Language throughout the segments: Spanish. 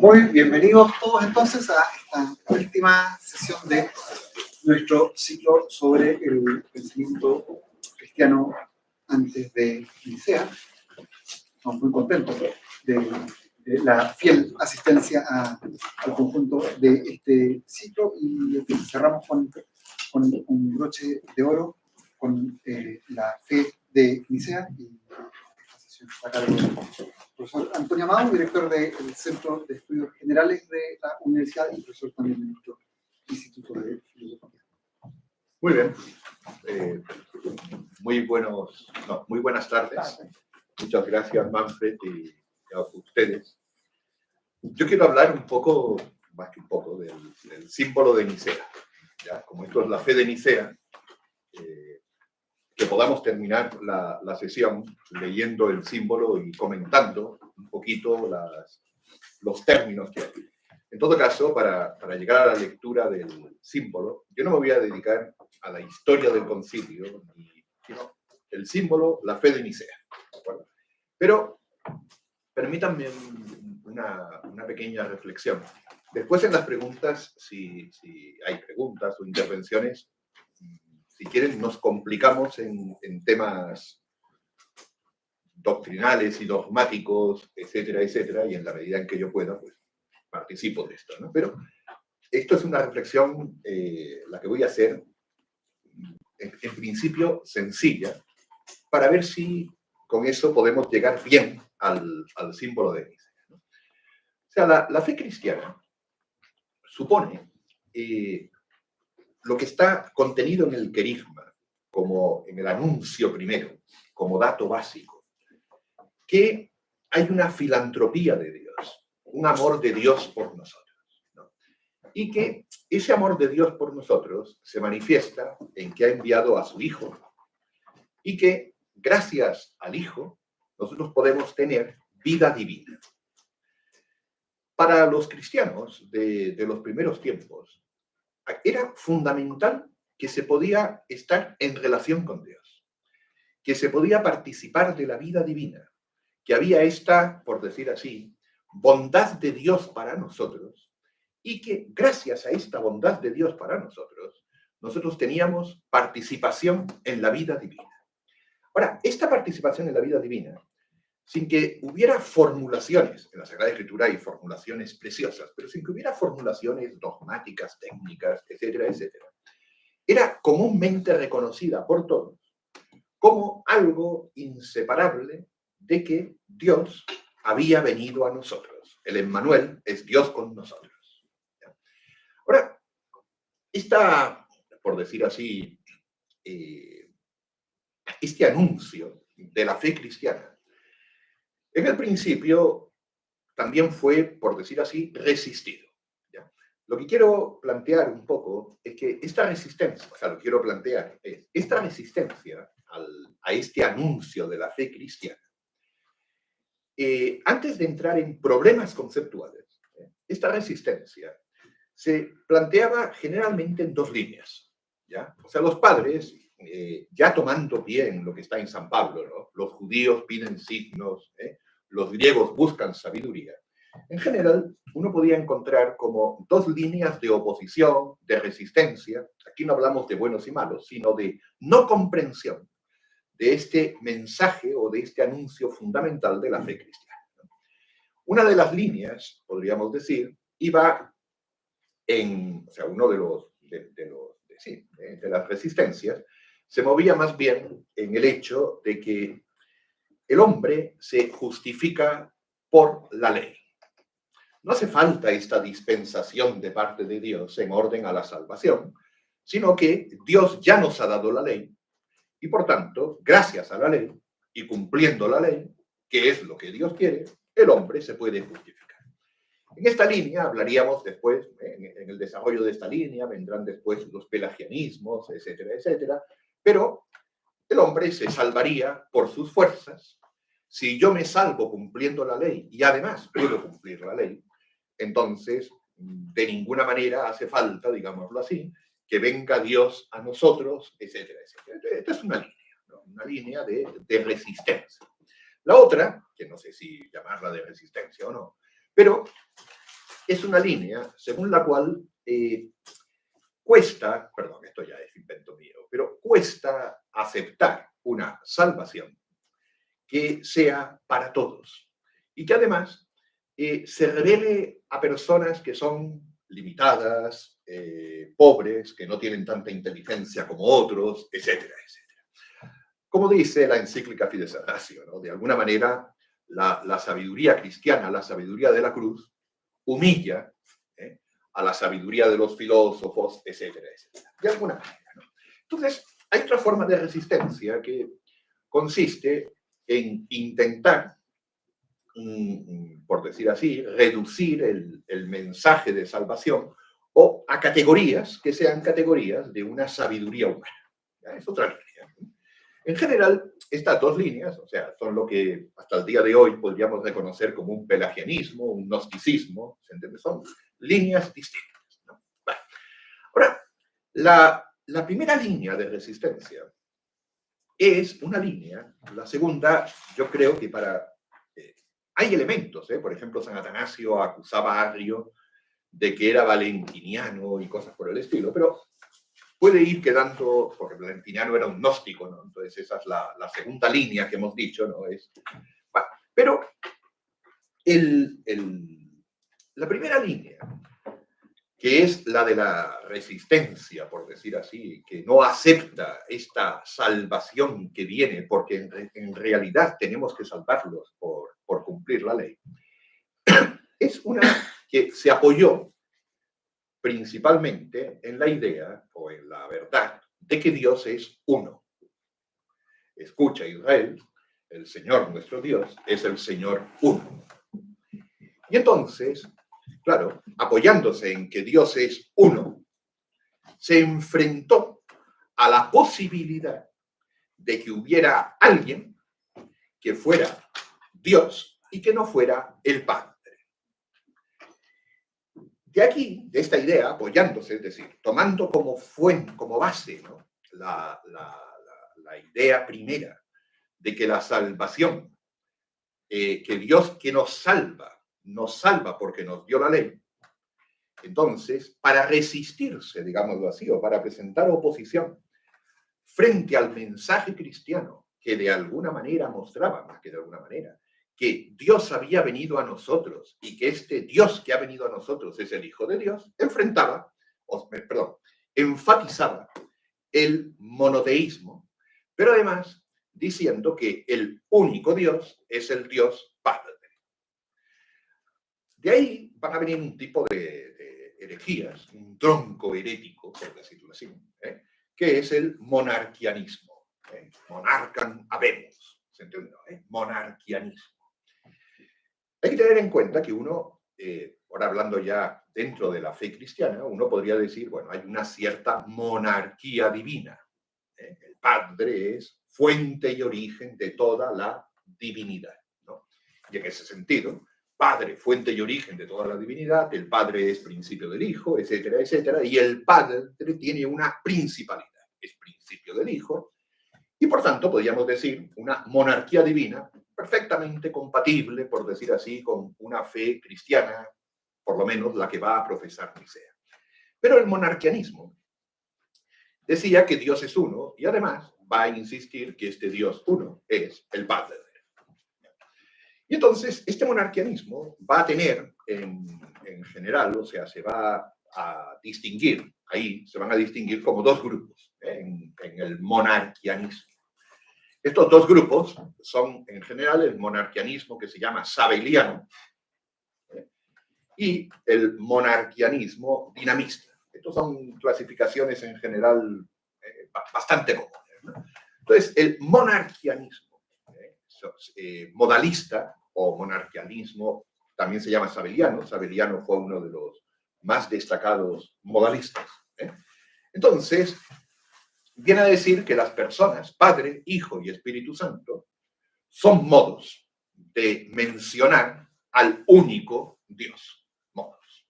Muy bienvenidos todos entonces a esta última sesión de nuestro ciclo sobre el pensamiento cristiano antes de Nicea. Estamos muy contentos de la fiel asistencia al conjunto de este ciclo y cerramos con un broche de oro con la fe de Nicea y esta sesión está a cargo del profesor Antonio Amado, director del Centro de Estudios Generales de la Universidad y profesor también de nuestro Instituto de Filosofía. Muy bien. Muy buenas tardes. Muchas gracias, Manfred, y a ustedes. Yo quiero hablar un poco, más que un poco, del símbolo de Nicea. ¿Ya? Como esto es la fe de Nicea, que podamos terminar la sesión leyendo el símbolo y comentando un poquito los términos que hay. En todo caso, para llegar a la lectura del símbolo, yo no me voy a dedicar a la historia del concilio, sino el símbolo, la fe de Nicea. ¿De acuerdo? Pero permítanme una pequeña reflexión. Después en las preguntas, si hay preguntas o intervenciones, si quieren nos complicamos en temas doctrinales y dogmáticos, etcétera, etcétera, y en la medida en que yo pueda, pues participo de esto, ¿no? Pero esto es una reflexión, la que voy a hacer, en principio sencilla, para ver si con eso podemos llegar bien al símbolo de Nicea, ¿no? O sea, la fe cristiana supone lo que está contenido en el querigma, como en el anuncio primero, como dato básico, que hay una filantropía de Dios, un amor de Dios por nosotros, ¿no? Y que ese amor de Dios por nosotros se manifiesta en que ha enviado a su Hijo y que gracias al Hijo nosotros podemos tener vida divina. Para los cristianos de los primeros tiempos era fundamental que se podía estar en relación con Dios, que se podía participar de la vida divina, que había esta, por decir así, bondad de Dios para nosotros, y que gracias a esta bondad de Dios para nosotros teníamos participación en la vida divina. Ahora, esta participación en la vida divina, sin que hubiera formulaciones, en la Sagrada Escritura hay formulaciones preciosas, pero sin que hubiera formulaciones dogmáticas, técnicas, etcétera, etcétera, era comúnmente reconocida por todos como algo inseparable de que Dios había venido a nosotros. El Emmanuel es Dios con nosotros. Ahora, esta, por decir así, este anuncio de la fe cristiana, en el principio también fue, por decir así, resistido. ¿Ya? Lo que quiero plantear un poco es que esta resistencia, esta resistencia a este anuncio de la fe cristiana, antes de entrar en problemas conceptuales, esta resistencia se planteaba generalmente en dos líneas, ¿ya? O sea, los padres, ya tomando bien lo que está en San Pablo, ¿no? Los judíos piden signos, los griegos buscan sabiduría. En general, uno podía encontrar como dos líneas de oposición, de resistencia. Aquí no hablamos de buenos y malos, sino de no comprensión de este mensaje o de este anuncio fundamental de la fe cristiana. Una de las líneas, podríamos decir, iba en, o sea, uno de las resistencias, se movía más bien en el hecho de que el hombre se justifica por la ley. No hace falta esta dispensación de parte de Dios en orden a la salvación, sino que Dios ya nos ha dado la ley y por tanto, gracias a la ley y cumpliendo la ley, que es lo que Dios quiere, el hombre se puede justificar. En esta línea hablaríamos después, en el desarrollo de esta línea, vendrán después los pelagianismos, etcétera, etcétera, pero el hombre se salvaría por sus fuerzas. Si yo me salvo cumpliendo la ley y además puedo cumplir la ley, entonces de ninguna manera hace falta, digámoslo así, que venga Dios a nosotros, etcétera, etcétera. Esta es una línea, ¿no? Una línea de resistencia. La otra, que no sé si llamarla de resistencia o no, pero es una línea según la cual cuesta, perdón, esto ya es invento mío, pero cuesta aceptar una salvación que sea para todos y que además se revele a personas que son limitadas, pobres, que no tienen tanta inteligencia como otros, etcétera, etcétera. Como dice la encíclica Fides Ratio, ¿no? De alguna manera, la sabiduría cristiana, la sabiduría de la cruz, humilla a la sabiduría de los filósofos, etcétera, etcétera. De alguna manera, ¿no? Entonces, hay otra forma de resistencia que consiste en intentar, por decir así, reducir el mensaje de salvación o a categorías que sean categorías de una sabiduría humana. ¿Ya? Es otra línea. En general, estas dos líneas, o sea, son lo que hasta el día de hoy podríamos reconocer como un pelagianismo, un gnosticismo, ¿se entiende? Son líneas distintas, ¿no? Vale. Ahora, la primera línea de resistencia es una línea, la segunda, yo creo que hay elementos, por ejemplo, San Atanasio acusaba a Arrio de que era valentiniano y cosas por el estilo, pero puede ir quedando, porque Valentiniano era un gnóstico, ¿no? Entonces esa es la segunda línea que hemos dicho, ¿no? Bueno, pero la primera línea, que es la de la resistencia, por decir así, que no acepta esta salvación que viene, porque en realidad tenemos que salvarlos por cumplir la ley, es una que se apoyó principalmente en la idea o en la verdad de que Dios es uno. Escucha, Israel, el Señor nuestro Dios es el Señor uno. Y entonces, claro, apoyándose en que Dios es uno, se enfrentó a la posibilidad de que hubiera alguien que fuera Dios y que no fuera el Padre. De aquí, de esta idea, apoyándose, es decir, tomando como fuente, como base, ¿no? la idea primera de que la salvación, que Dios que nos salva porque nos dio la ley. Entonces, para resistirse, digámoslo así, o para presentar oposición frente al mensaje cristiano que de alguna manera mostraba, más que de alguna manera, que Dios había venido a nosotros y que este Dios que ha venido a nosotros es el Hijo de Dios, enfatizaba el monoteísmo, pero además diciendo que el único Dios es el Dios Padre. De ahí van a venir un tipo de herejías, un tronco herético, por decirlo así, que es el monarquianismo. Monarcam habemus, ¿se entiende? Monarquianismo. Hay que tener en cuenta que uno, ahora hablando ya dentro de la fe cristiana, uno podría decir, bueno, hay una cierta monarquía divina. El Padre es fuente y origen de toda la divinidad, ¿no? Y en ese sentido, Padre, fuente y origen de toda la divinidad, el Padre es principio del Hijo, etcétera, etcétera, y el Padre tiene una principalidad, es principio del Hijo, y por tanto podríamos decir una monarquía divina perfectamente compatible, por decir así, con una fe cristiana, por lo menos la que va a profesar Nicea. Pero el monarquianismo decía que Dios es uno y además va a insistir que este Dios uno es el Padre. Y entonces este monarquianismo va a tener en general, o sea, se va a distinguir, ahí se van a distinguir como dos grupos en el monarquianismo. Estos dos grupos son en general el monarquianismo que se llama sabeliano y el monarquianismo dinamista. Estas son clasificaciones en general bastante comunes, ¿no? Entonces, el monarquianismo modalista o monarquianismo también se llama sabeliano. Sabeliano fue uno de los más destacados modalistas. Entonces, viene a decir que las personas, Padre, Hijo y Espíritu Santo, son modos de mencionar al único Dios. Modos.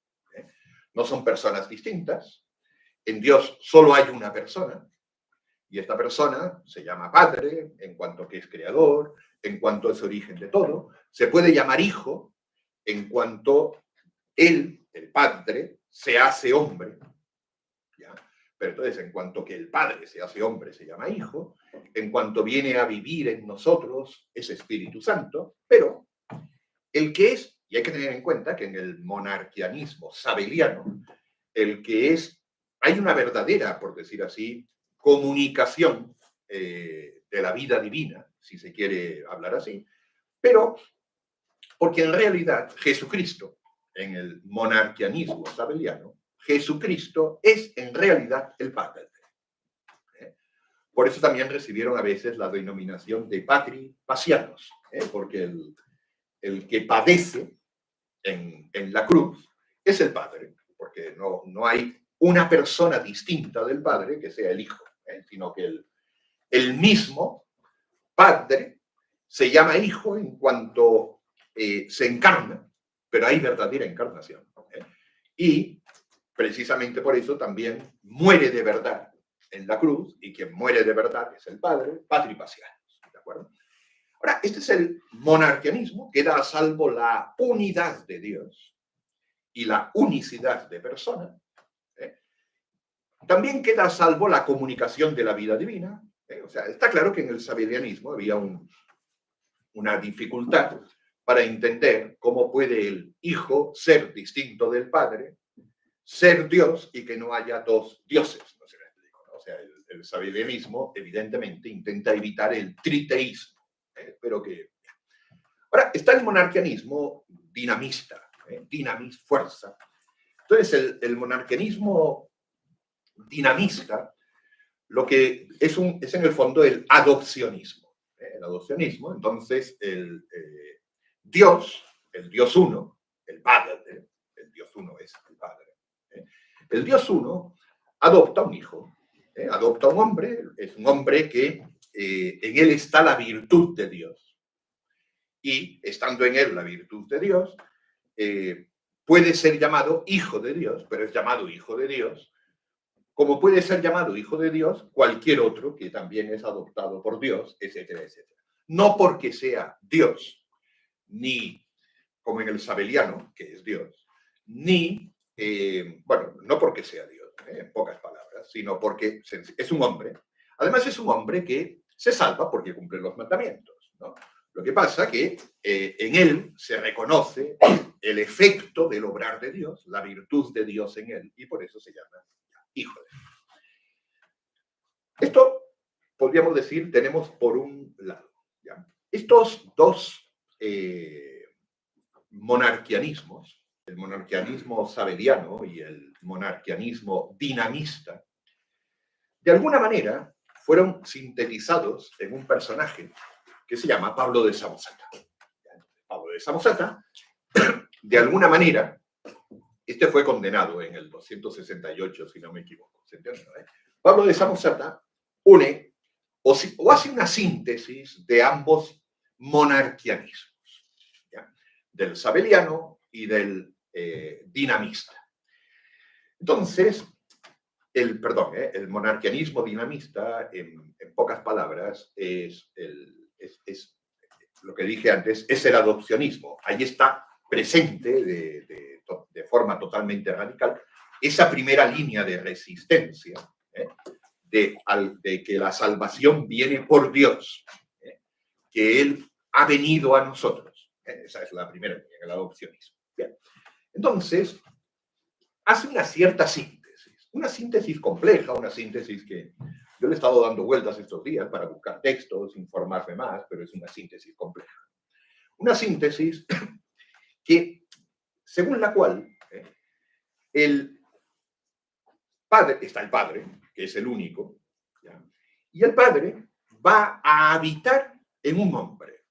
No son personas distintas. En Dios solo hay una persona. Y esta persona se llama Padre, en cuanto que es creador, en cuanto es origen de todo. Se puede llamar Hijo, en cuanto Él, el Padre, se hace hombre, ¿ya? Pero entonces, en cuanto que el Padre se hace hombre, se llama Hijo, en cuanto viene a vivir en nosotros, es Espíritu Santo, pero el que es, y hay que tener en cuenta que en el monarquianismo sabeliano, el que es, hay una verdadera, por decir así, comunicación de la vida divina, si se quiere hablar así, pero porque en realidad Jesucristo, en el monarquianismo sabeliano, Jesucristo es en realidad el Padre. Por eso también recibieron a veces la denominación de patri pasianos, porque el que padece en la cruz es el Padre, porque no hay una persona distinta del Padre que sea el Hijo, sino que el mismo Padre se llama Hijo en cuanto se encarna, pero hay verdadera encarnación. Y precisamente por eso también muere de verdad en la cruz, y quien muere de verdad es el Padre, patri pasianos, ¿de acuerdo? Ahora, este es el monarquianismo, que da a salvo la unidad de Dios y la unicidad de persona. También queda a salvo la comunicación de la vida divina. O sea, está claro que en el sabelianismo había una dificultad para entender cómo puede el Hijo ser distinto del Padre, ser Dios y que no haya dos dioses. No sé, ¿no? O sea, el sabelianismo evidentemente intenta evitar el triteísmo. Pero que... Ahora, está el monarquianismo dinamista, fuerza. Entonces, el monarquianismo dinamista lo que es en el fondo el adopcionismo. El adopcionismo, entonces, el Dios uno, el Padre, el Dios uno es el Padre. El Dios uno adopta un hijo, adopta un hombre, es un hombre que en él está la virtud de Dios. Y estando en él la virtud de Dios, puede ser llamado hijo de Dios, pero es llamado hijo de Dios, como puede ser llamado hijo de Dios cualquier otro que también es adoptado por Dios, etcétera, etcétera. No porque sea Dios, ni como en el sabeliano, que es Dios, ni, bueno, no porque sea Dios, en pocas palabras, sino porque es un hombre. Además es un hombre que se salva porque cumple los mandamientos, ¿no? Lo que pasa que en él se reconoce el efecto del obrar de Dios, la virtud de Dios en él, y por eso se llama hijo de Dios. Esto, podríamos decir, tenemos por un lado, ¿ya? Estos dos monarquianismos, el monarquianismo sabeliano y el monarquianismo dinamista, de alguna manera fueron sintetizados en un personaje que se llama Pablo de Samosata. Pablo de Samosata, de alguna manera, este fue condenado en el 268, si no me equivoco. ¿Se entiende? Pablo de Samosata une o hace una síntesis de ambos monarquianismos, ¿ya? Del sabeliano y del dinamista. Entonces, el monarquianismo dinamista, en pocas palabras, es lo que dije antes, es el adopcionismo. Ahí está presente de forma totalmente radical esa primera línea de resistencia, de que la salvación viene por Dios, que Él ha venido a nosotros. Esa es la primera línea, el adopcionismo. Bien. Entonces, hace una cierta síntesis, una síntesis compleja, una síntesis que yo le he estado dando vueltas estos días para buscar textos, informarme más, pero es una síntesis compleja. Una síntesis que, según la cual el Padre, está el Padre, que es el único, ¿ya? Y el Padre va a habitar en un hombre.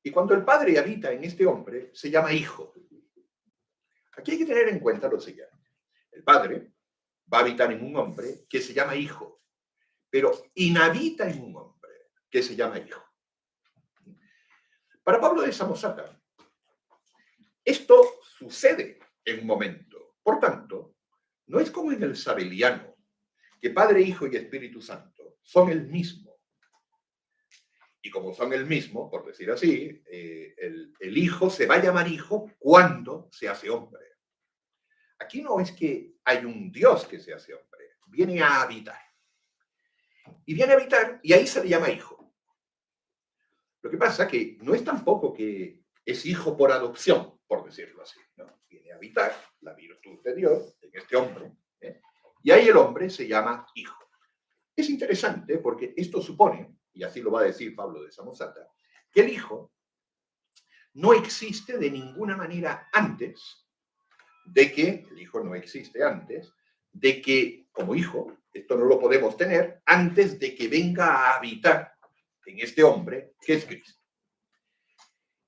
Y cuando el Padre habita en este hombre, se llama Hijo. Aquí hay que tener en cuenta lo siguiente. El Padre va a habitar en un hombre que se llama Hijo, pero inhabita en un hombre que se llama Hijo. Para Pablo de Samosata, esto sucede en un momento. Por tanto, no es como en el sabeliano, que Padre, Hijo y Espíritu Santo son el mismo. Y como son el mismo, por decir así, el hijo se va a llamar hijo cuando se hace hombre. Aquí no es que hay un Dios que se hace hombre, viene a habitar. Y viene a habitar y ahí se le llama hijo. Lo que pasa que no es tampoco que es hijo por adopción, por decirlo así, ¿no? Viene a habitar la virtud de Dios en este hombre, ¿eh? Y ahí el hombre se llama hijo. Es interesante porque esto supone, y así lo va a decir Pablo de Samosata, que el hijo no existe de ninguna manera antes de que, el hijo no existe antes, de que como hijo, esto no lo podemos tener antes de que venga a habitar en este hombre que es Cristo.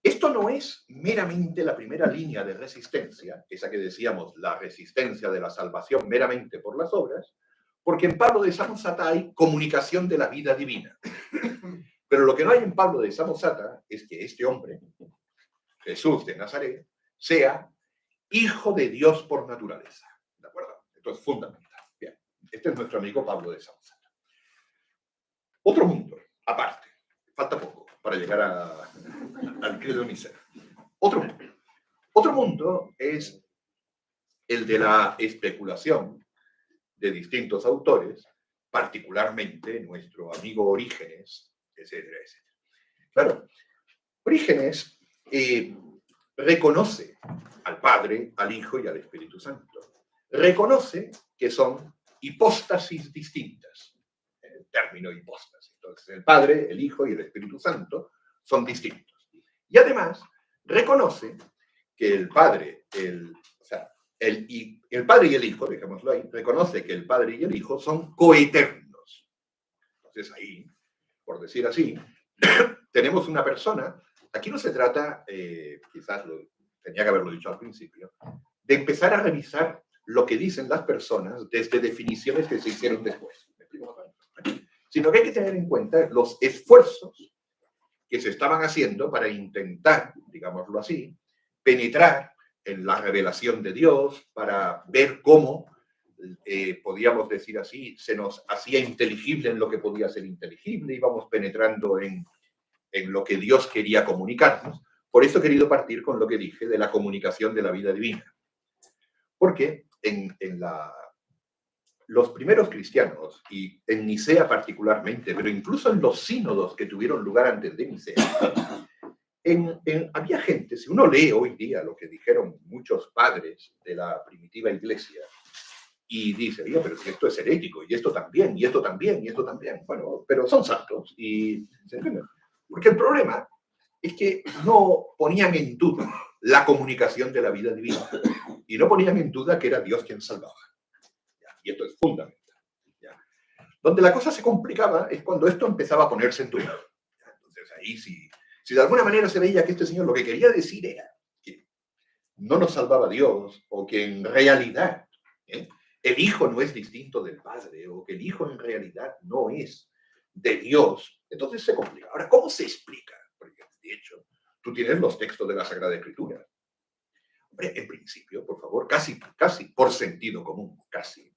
Esto no es meramente la primera línea de resistencia, esa que decíamos, la resistencia de la salvación meramente por las obras, porque en Pablo de Samosata hay comunicación de la vida divina. Pero lo que no hay en Pablo de Samosata es que este hombre, Jesús de Nazaret, sea hijo de Dios por naturaleza. ¿De acuerdo? Esto es fundamental. Bien, este es nuestro amigo Pablo de Samosata. Otro mundo, aparte, falta poco para llegar al credo niceno. Otro mundo es el de la especulación de distintos autores, particularmente nuestro amigo Orígenes, etcétera, etcétera. Claro, Orígenes reconoce al Padre, al Hijo y al Espíritu Santo. Reconoce que son hipóstasis distintas. El término hipóstasis. Entonces, el Padre, el Hijo y el Espíritu Santo son distintos. Y además, reconoce que el Padre, el Padre y el Hijo, dejémoslo ahí, reconoce que el Padre y el Hijo son coeternos. Entonces ahí, por decir así, tenemos una persona, aquí no se trata, quizás tenía que haberlo dicho al principio, de empezar a revisar lo que dicen las personas desde definiciones que se hicieron después. Sino que hay que tener en cuenta los esfuerzos que se estaban haciendo para intentar, digámoslo así, penetrar en la revelación de Dios, para ver cómo, podíamos decir así, se nos hacía inteligible en lo que podía ser inteligible, íbamos penetrando en lo que Dios quería comunicarnos. Por eso he querido partir con lo que dije de la comunicación de la vida divina. Porque los primeros cristianos, y en Nicea particularmente, pero incluso en los sínodos que tuvieron lugar antes de Nicea, había gente, si uno lee hoy día lo que dijeron muchos padres de la primitiva iglesia, y dice, oye, pero si esto es herético, y esto también, y esto también, y esto también. Bueno, pero son santos, y ¿se entiende? Porque el problema es que no ponían en duda la comunicación de la vida divina, y no ponían en duda que era Dios quien salvaba. Y esto es fundamental. Donde la cosa se complicaba es cuando esto empezaba a ponerse en duda. Entonces ahí sí. Si de alguna manera se veía que este señor lo que quería decir era que no nos salvaba Dios, o que en realidad el Hijo no es distinto del Padre, o que el Hijo en realidad no es de Dios, entonces se complica. Ahora, ¿cómo se explica? Porque, de hecho, tú tienes los textos de la Sagrada Escritura. Hombre, en principio, por favor, casi por sentido común, casi.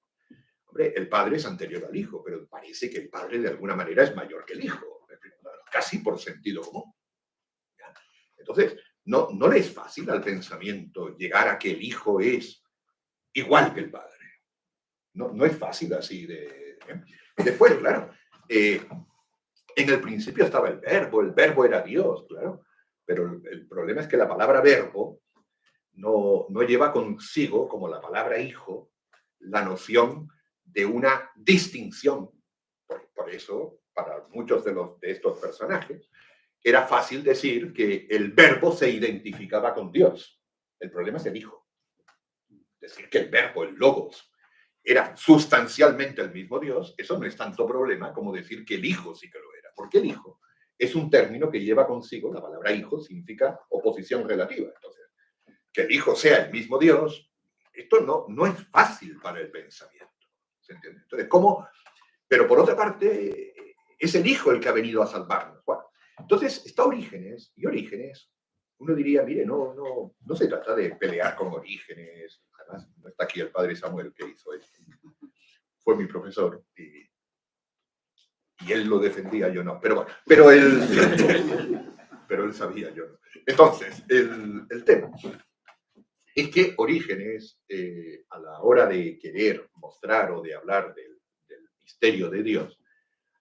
Hombre, el Padre es anterior al Hijo, pero parece que el Padre de alguna manera es mayor que el Hijo, casi por sentido común. Entonces, no le es fácil al pensamiento llegar a que el Hijo es igual que el Padre. No es fácil así de... Después, claro, en el principio estaba el verbo era Dios, claro, pero el problema es que la palabra verbo no lleva consigo, como la palabra hijo, la noción de una distinción. Por eso, para muchos de estos personajes, era fácil decir que el verbo se identificaba con Dios. El problema es el hijo. Decir que el verbo, el logos, era sustancialmente el mismo Dios, eso no es tanto problema como decir que el hijo sí que lo era. Porque el hijo es un término que lleva consigo, la palabra hijo significa oposición relativa. Entonces, que el hijo sea el mismo Dios, esto no es fácil para el pensamiento. ¿Se entiende? Entonces, ¿cómo? Pero por otra parte, es el hijo el que ha venido a salvarnos. Bueno, entonces está Orígenes, y Orígenes, uno diría, mire, no se trata de pelear con Orígenes. Además, no está aquí el padre Samuel que hizo esto. Fue mi profesor. Y él lo defendía, yo no. Pero bueno, pero él sabía, yo no. Entonces, el tema es que Orígenes, a la hora de querer mostrar o de hablar del misterio de Dios,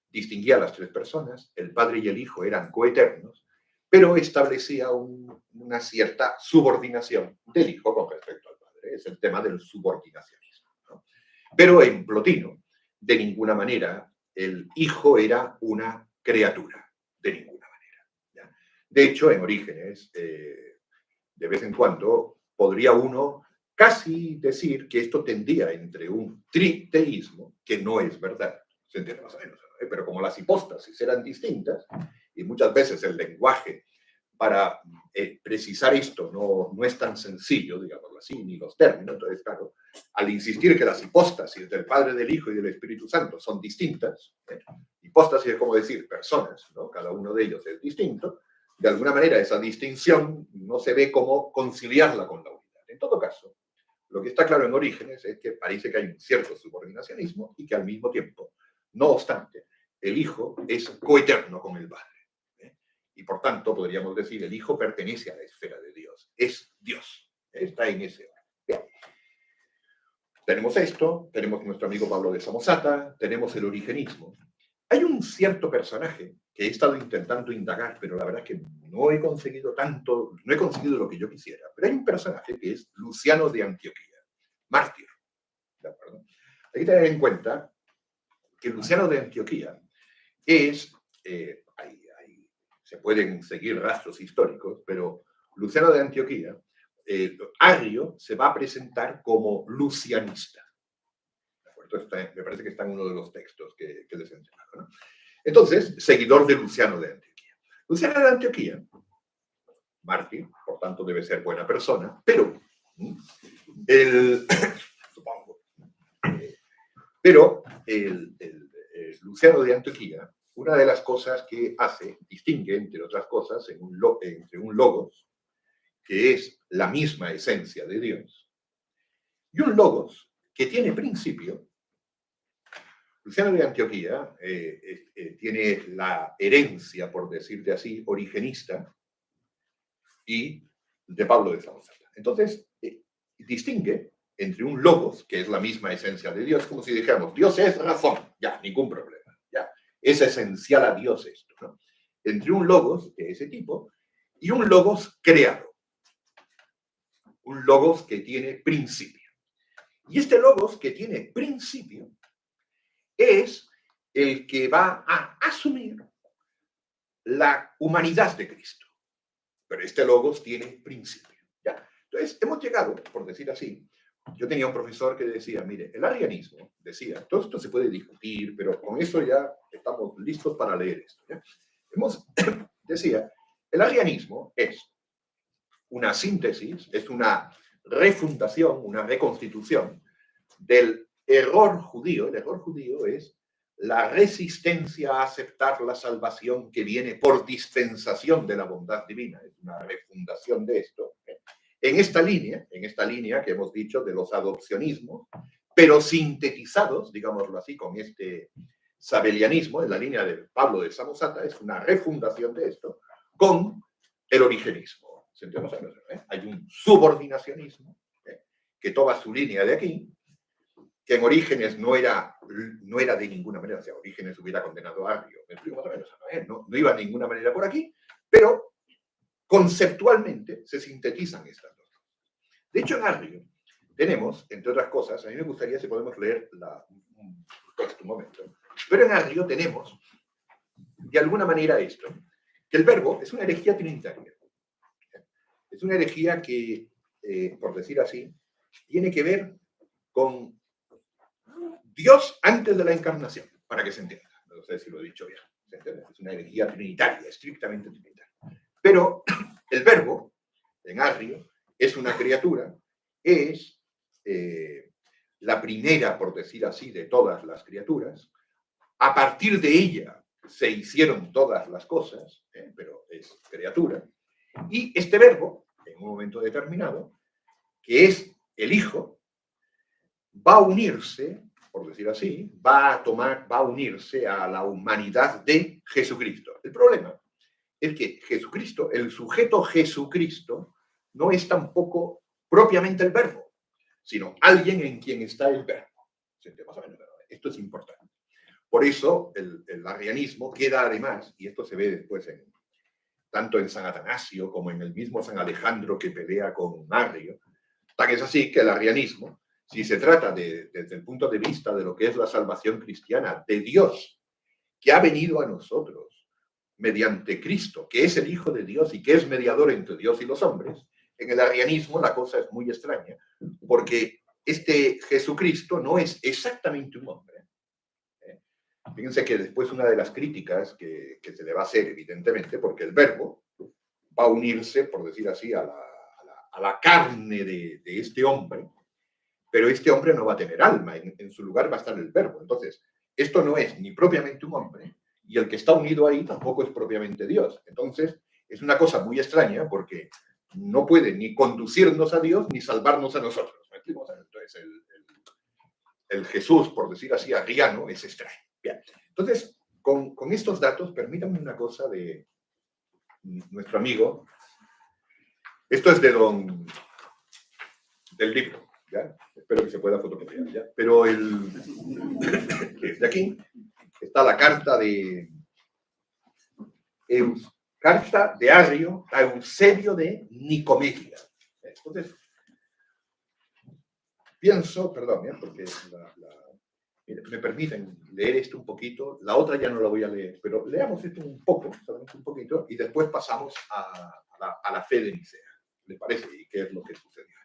distinguía a las tres personas, el Padre y el Hijo eran coeternos, pero establecía una cierta subordinación del Hijo con respecto al Padre. Es el tema del subordinacionismo, ¿no? Pero en Plotino, de ninguna manera, el Hijo era una criatura, de ninguna manera, ¿ya? De hecho, en Orígenes, de vez en cuando, podría uno casi decir que esto tendía entre un triteísmo, que no es verdad, se entiende más o menos, ¿no? Pero como las hipóstasis eran distintas, y muchas veces el lenguaje para precisar esto no es tan sencillo, digámoslo así, ni los términos, entonces, claro, al insistir que las hipóstasis del Padre, del Hijo y del Espíritu Santo son distintas, hipóstasis es como decir personas, ¿no? Cada uno de ellos es distinto, de alguna manera esa distinción no se ve como conciliarla con la unidad. En todo caso, lo que está claro en Orígenes es que parece que hay un cierto subordinacionismo y que al mismo tiempo, no obstante, el Hijo es coeterno con el Padre. Y por tanto, podríamos decir, el Hijo pertenece a la esfera de Dios, es Dios, está en ese orden. Bien. Tenemos esto, tenemos nuestro amigo Pablo de Samosata, tenemos el origenismo. Hay un cierto personaje que he estado intentando indagar, pero la verdad es que no he conseguido tanto, no he conseguido lo que yo quisiera. Pero hay un personaje que es Luciano de Antioquía, mártir. ¿De acuerdo? Hay que tener en cuenta que Luciano de Antioquía es, se pueden seguir rastros históricos, pero Luciano de Antioquía, Arrio se va a presentar como lucianista. ¿De acuerdo? Me parece que está en uno de los textos que les he enseñado, ¿no? Entonces, seguidor de Luciano de Antioquía. Luciano de Antioquía, mártir, por tanto debe ser buena persona, pero supongo, pero Luciano de Antioquía, una de las cosas que hace, distingue, entre otras cosas, entre un logos, que es la misma esencia de Dios, y un logos que tiene principio. Luciano de Antioquía tiene la herencia, por decirte así, origenista y de Pablo de Samosata. Entonces, distingue entre un logos, que es la misma esencia de Dios, como si dijéramos, Dios es razón, ya, ningún problema, ya, es esencial a Dios esto, ¿no? Entre un logos de ese tipo y un logos creado, un logos que tiene principio. Y este logos que tiene principio es el que va a asumir la humanidad de Cristo. Pero este logos tiene principio, ¿ya? Entonces, hemos llegado, por decir así, yo tenía un profesor que decía, mire, el arrianismo, decía, todo esto se puede discutir, pero con eso ya estamos listos para leer esto, ¿ya? Decía, el arrianismo es una síntesis, es una refundación, una reconstitución del error judío. El error judío es la resistencia a aceptar la salvación que viene por dispensación de la bondad divina. Es una refundación de esto. En esta línea que hemos dicho de los adopcionismos, pero sintetizados, digámoslo así, con este sabelianismo, en la línea de Pablo de Samosata, es una refundación de esto, con el origenismo. ¿Se entiende? Hay un subordinacionismo que toma su línea de aquí, que en Orígenes no era de ninguna manera, o sea, Orígenes hubiera condenado a Arrio, me explico más o menos, no iba de ninguna manera por aquí, pero conceptualmente se sintetizan estas dos cosas. De hecho, en Arrio tenemos, entre otras cosas, a mí me gustaría si podemos leer un texto un momento, pero en Arrio tenemos, de alguna manera esto, que el verbo es una herejía trinitaria. Es una herejía que, por decir así, tiene que ver con Dios antes de la encarnación, para que se entienda. No sé si lo he dicho bien. ¿Se entiende? Es una herejía trinitaria, estrictamente trinitaria. Pero el verbo, en Arrio, es una criatura, es la primera, por decir así, de todas las criaturas. A partir de ella se hicieron todas las cosas, pero es criatura. Y este verbo, en un momento determinado, que es el Hijo, va a unirse por decir así, va a unirse a la humanidad de Jesucristo. El problema es que Jesucristo, el sujeto Jesucristo, no es tampoco propiamente el verbo, sino alguien en quien está el verbo. Esto es importante. Por eso el arrianismo queda además, y esto se ve después tanto en San Atanasio como en el mismo San Alejandro que pelea con Arrio, tan es así que el arrianismo, si se trata desde el punto de vista de lo que es la salvación cristiana, de Dios, que ha venido a nosotros mediante Cristo, que es el Hijo de Dios y que es mediador entre Dios y los hombres, en el arrianismo la cosa es muy extraña, porque este Jesucristo no es exactamente un hombre. Fíjense que después una de las críticas que se le va a hacer, evidentemente, porque el verbo va a unirse, por decir así, a la carne de este hombre, pero este hombre no va a tener alma, en su lugar va a estar el verbo. Entonces, esto no es ni propiamente un hombre, y el que está unido ahí tampoco es propiamente Dios. Entonces, es una cosa muy extraña porque no puede ni conducirnos a Dios ni salvarnos a nosotros. ¿Me explico? Entonces, el Jesús, por decir así, arriano, es extraño. Bien. Entonces, con estos datos, permítanme una cosa de nuestro amigo. Esto es del libro, ¿ya? Espero que se pueda fotocopiar, ¿ya? Pero de aquí está la carta de Arrio a Eusebio de Nicomedia. Entonces, pienso, perdón, porque me permiten leer esto un poquito, la otra ya no la voy a leer, pero leamos esto un poco, solamente un poquito, y después pasamos a la fe de Nicea. ¿Les parece? ¿Y qué es lo que sucedió?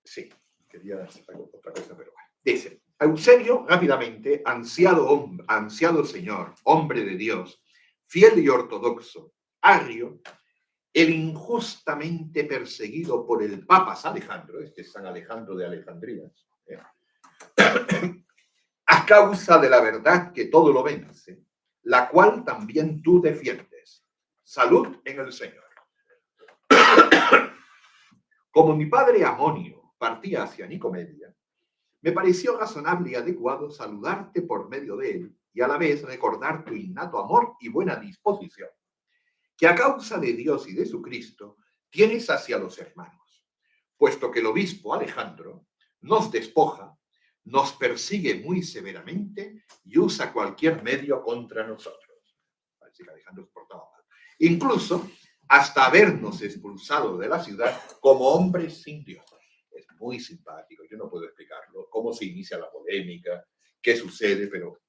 Sí, quería otra cosa, pero bueno. Dice, Eusebio, rápidamente, ansiado señor, hombre de Dios, fiel y ortodoxo, Arrio, el injustamente perseguido por el Papa San Alejandro, este es San Alejandro de Alejandría, a causa de la verdad que todo lo vence, la cual también tú defiendes. Salud en el Señor. Como mi padre Amonio partía hacia Nicomedia, me pareció razonable y adecuado saludarte por medio de él y a la vez recordar tu innato amor y buena disposición, que a causa de Dios y de su Cristo tienes hacia los hermanos, puesto que el obispo Alejandro nos despoja, nos persigue muy severamente y usa cualquier medio contra nosotros. Parece que Alejandro se portaba mal. Incluso hasta habernos expulsado de la ciudad como hombres sin Dios. Es muy simpático, yo no puedo explicarlo, cómo se inicia la polémica, qué sucede, pero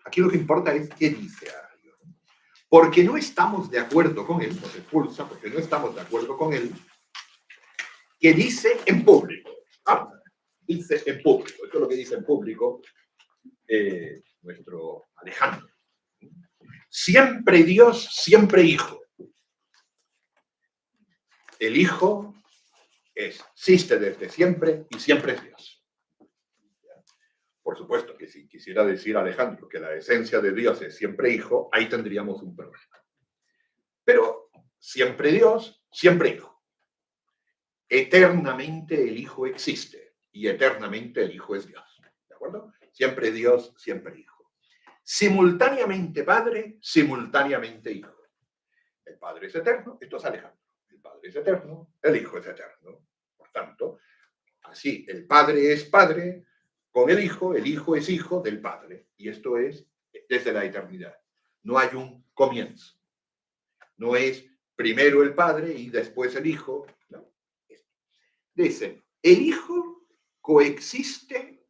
aquí lo que importa es qué dice Arrio. Porque no estamos de acuerdo con él, nos expulsa, porque no estamos de acuerdo con él, que dice en público. Dice en público, esto es lo que dice en público nuestro Alejandro. Siempre Dios, siempre Hijo. El Hijo existe desde siempre y siempre es Dios. Por supuesto que si quisiera decir Alejandro que la esencia de Dios es siempre Hijo, ahí tendríamos un problema. Pero siempre Dios, siempre Hijo. Eternamente el Hijo existe y eternamente el Hijo es Dios. ¿De acuerdo? Siempre Dios, siempre Hijo. Simultáneamente Padre, simultáneamente Hijo. El Padre es eterno, esto es Alejandro. El Padre es eterno, el Hijo es eterno. Por tanto, así, el Padre es Padre con el Hijo es Hijo del Padre. Y esto es desde la eternidad. No hay un comienzo. No es primero el Padre y después el Hijo. No. Dice, el Hijo coexiste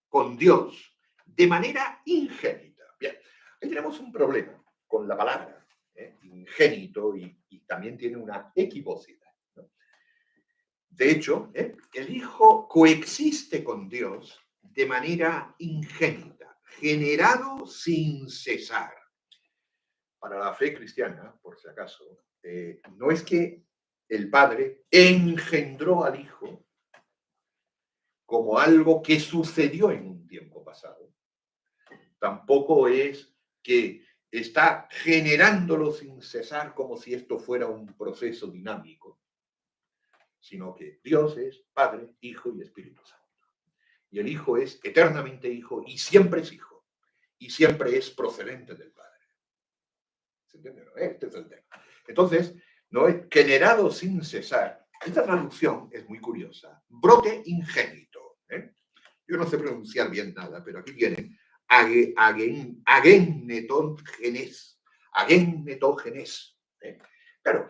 con Dios de manera ingénita. Bien, ahí tenemos un problema con la palabra ingénito y también tiene una equivocidad, ¿no? De hecho, el Hijo coexiste con Dios de manera ingénita, generado sin cesar. Para la fe cristiana, por si acaso, no es que el Padre engendró al Hijo como algo que sucedió en un tiempo pasado. Tampoco es que está generándolo sin cesar como si esto fuera un proceso dinámico, sino que Dios es Padre, Hijo y Espíritu Santo. Y el Hijo es eternamente Hijo y siempre es Hijo. Y siempre es procedente del Padre. ¿Se entiende? ¿No? Este es el tema. Entonces, no es generado sin cesar. Esta traducción es muy curiosa. Brote ingénito. Yo no sé pronunciar bien nada, pero aquí viene agennetógenes. Agennetógenes. Claro,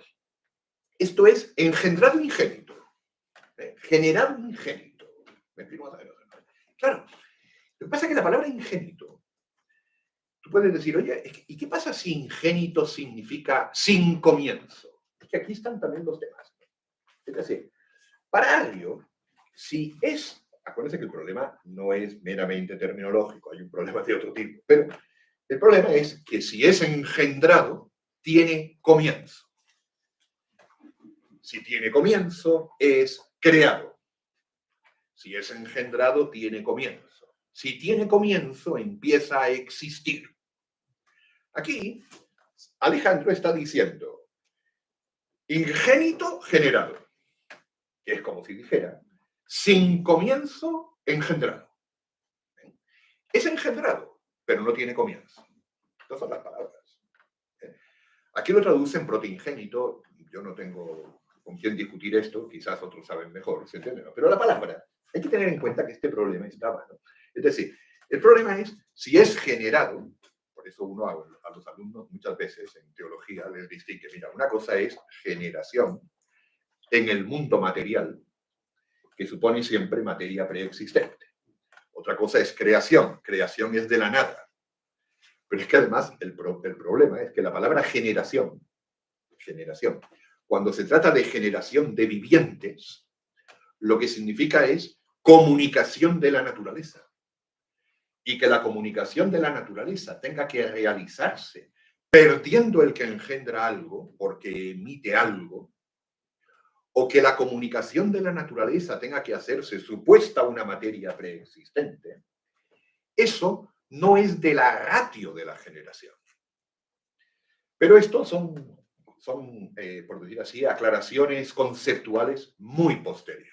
esto es engendrado ingénito. Generado ingénito. ¿Me explico más o menos? Claro, lo que pasa es que la palabra ingénito, tú puedes decir, oye, ¿y qué pasa si ingénito significa sin comienzo? Es que aquí están también los temas. Es decir, para Arrio, si es, acuérdense que el problema no es meramente terminológico, hay un problema de otro tipo, pero el problema es que si es engendrado, tiene comienzo. Si tiene comienzo, es creado. Si es engendrado, tiene comienzo. Si tiene comienzo, empieza a existir. Aquí, Alejandro está diciendo ingénito generado, que es como si dijera sin comienzo engendrado. Es engendrado, pero no tiene comienzo. Estas son las palabras. Aquí lo traducen protingénito. Yo no tengo con quién discutir esto, quizás otros saben mejor, ¿se entiende? ¿No? Pero la palabra, hay que tener en cuenta que este problema estaba, ¿no? Es decir, el problema es si es generado. Por eso uno a los alumnos muchas veces en teología les distingue, mira, una cosa es generación en el mundo material, que supone siempre materia preexistente. Otra cosa es creación. Creación es de la nada. Pero es que además el problema es que la palabra generación, cuando se trata de generación de vivientes, lo que significa es comunicación de la naturaleza. Y que la comunicación de la naturaleza tenga que realizarse perdiendo el que engendra algo, porque emite algo, o que la comunicación de la naturaleza tenga que hacerse supuesta una materia preexistente, eso no es de la ratio de la generación. Pero estos son por decir así, aclaraciones conceptuales muy posteriores.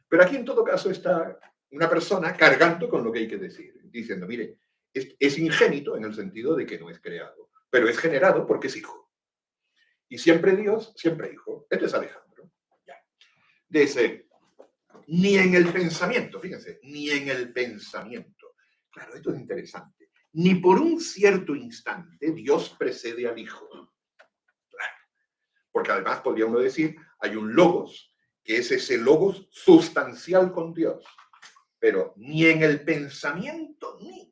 Pero aquí en todo caso está una persona cargando con lo que hay que decir, diciendo, mire, es ingénito en el sentido de que no es creado, pero es generado porque es hijo. Y siempre Dios, siempre hijo. Este es Alejandro. Ya. Dice, ni en el pensamiento, fíjense, ni en el pensamiento. Claro, esto es interesante. Ni por un cierto instante Dios precede al hijo. Claro. Porque además podría uno decir, hay un logos, que es ese logos sustancial con Dios. Pero ni en el pensamiento, ni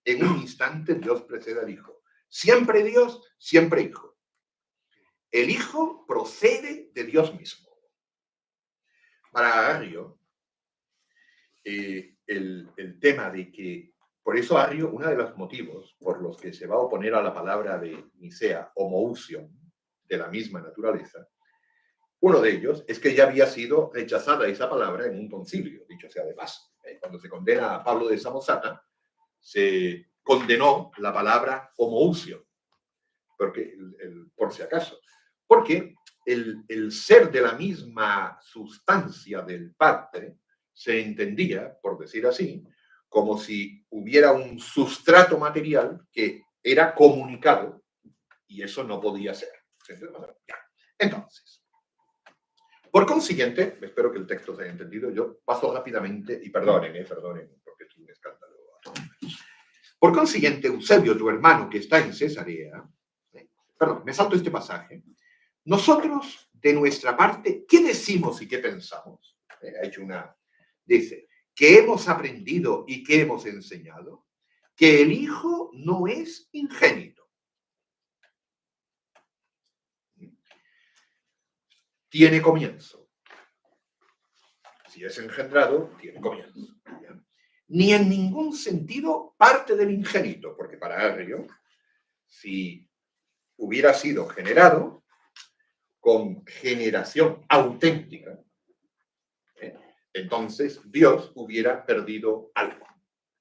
en un instante Dios precede al hijo. Siempre Dios, siempre hijo. El hijo procede de Dios mismo. Para Arrio, el tema de que, por eso Arrio, uno de los motivos por los que se va a oponer a la palabra de Nicea, homoousion, de la misma naturaleza, uno de ellos es que ya había sido rechazada esa palabra en un concilio, dicho sea de paso. Cuando se condena a Pablo de Samosata, se condenó la palabra homoousion, porque, por si acaso, porque el ser de la misma sustancia del Padre se entendía, por decir así, como si hubiera un sustrato material que era comunicado y eso no podía ser. Entonces, por consiguiente, espero que el texto se haya entendido, yo paso rápidamente, y perdonen, porque es un escándalo. Por consiguiente, Eusebio, tu hermano que está en Cesarea, perdón, me salto este pasaje, nosotros, de nuestra parte, ¿qué decimos y qué pensamos? Ha hecho dice, ¿qué hemos aprendido y qué hemos enseñado? Que el Hijo no es ingénito. Tiene comienzo. Si es engendrado, tiene comienzo. Ni en ningún sentido parte del ingénito, porque para Arrio, si hubiera sido generado con generación auténtica, entonces Dios hubiera perdido algo.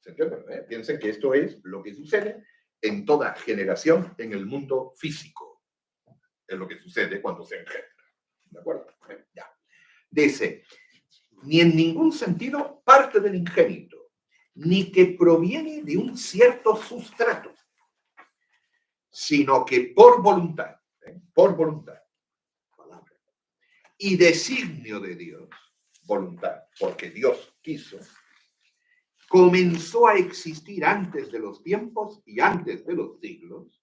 ¿Se entiende? Piensen que esto es lo que sucede en toda generación en el mundo físico. Es lo que sucede cuando se engendra. ¿De acuerdo? Ya. Dice, ni en ningún sentido parte del ingénito, ni que proviene de un cierto sustrato, sino que por voluntad, palabra, y designio de Dios, voluntad, porque Dios quiso, comenzó a existir antes de los tiempos y antes de los siglos,